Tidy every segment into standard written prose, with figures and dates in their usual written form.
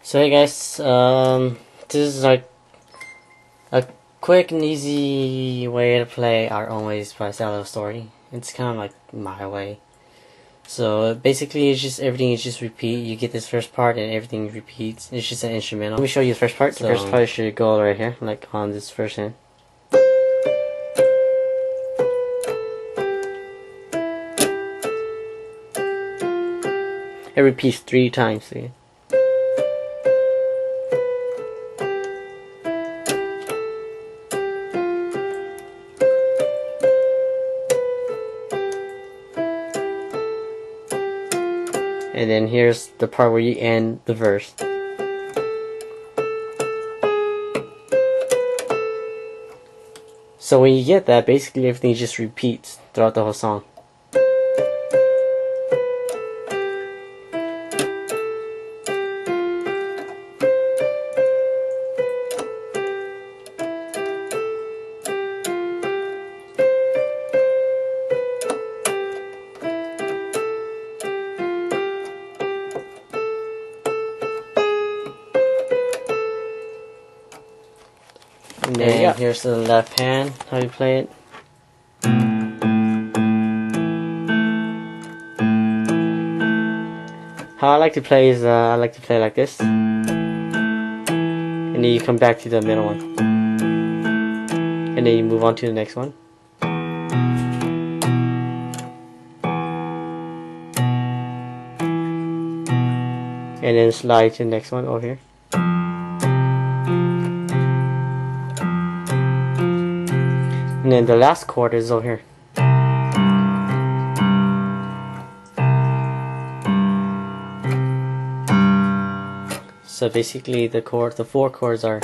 So hey guys, this is like a quick and easy way to play Our Own Ways by Silo Story. It's kind of like my way. So basically it's just everything is just repeat. You get this first part and everything repeats. It's just an instrumental. Let me show you the first part. The first part should go right here, like on this first hand. It repeats 3 times. See? And then here's the part where you end the verse. So when you get that, basically everything just repeats throughout the whole song. And then here's the left hand, how you play it. How I like to play is, I like to play like this. And then you come back to the middle one. And then you move on to the next one. And then slide to the next one over here. And then the last chord is over here. So basically the 4 chords are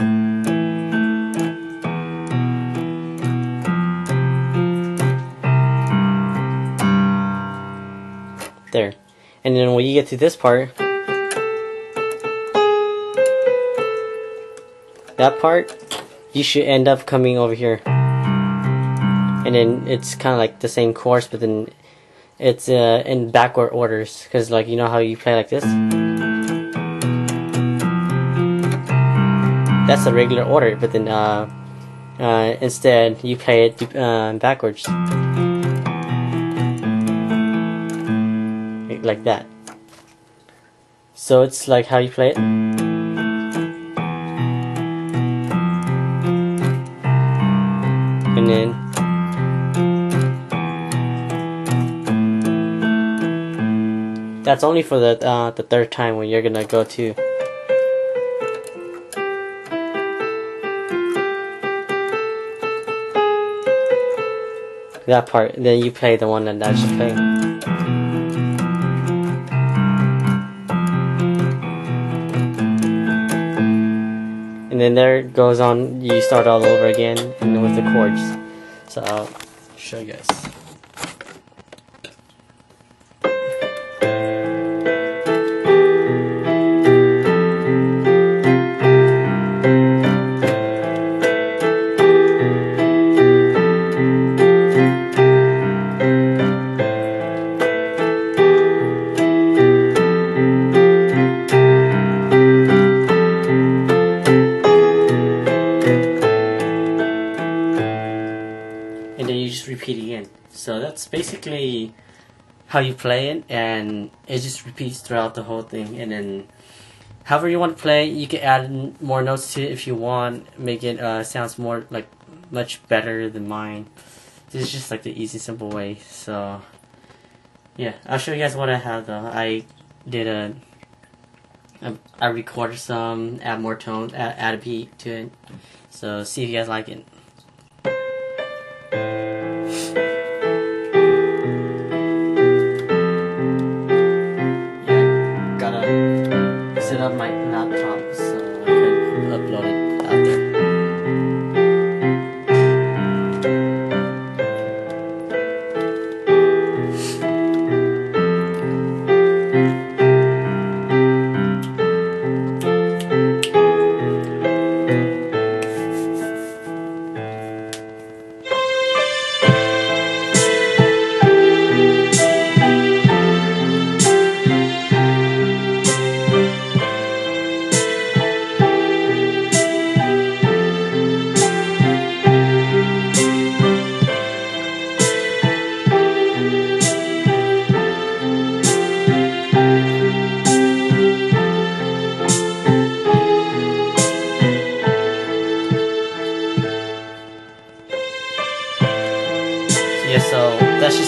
there. And then when you get to this part, that part, you should end up coming over here. And then it's kind of like the same chorus, but then it's in backward orders, because like, you know how you play like this? That's a regular order, but then instead you play it backwards, like that. So it's like how you play it. And then that's only for the 3rd time when you're gonna go to that part. Then you play the one that I just played. And then there it goes on. You start all over again, and with the chords. So I'll show you guys. And then you just repeat again. So that's basically how you play it, and it just repeats throughout the whole thing. And then however you want to play, you can add more notes to it if you want, make it sounds more like much better than mine. This is just like the easy, simple way. So yeah, I'll show you guys what I have though. I recorded some, add more tone, add a beat to it. So see if you guys like it. Set up my laptop so I can upload it out there.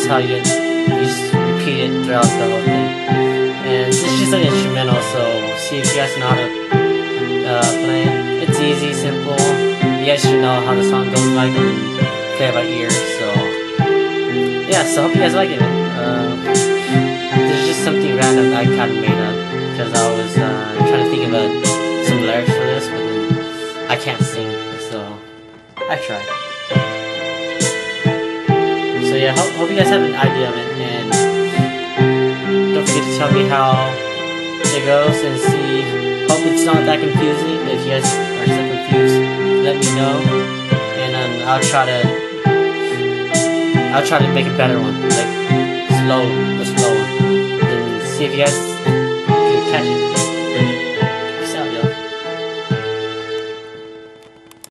how you just repeat it throughout the whole thing. And it's just an instrumental, so see if you guys know how to play it. It's easy, simple. You guys should know how the song goes like when you play it by ear. So yeah, so hope you guys like it. There's just something random I kind of made up because I was trying to think of some lyrics for this, but then I can't sing, so I tried. So yeah, hope you guys have an idea of it, and don't forget to tell me how it goes and see. Hope it's not that confusing. If you guys are still confused, let me know, and I'll try to make a better one, like a slow one, and see if you guys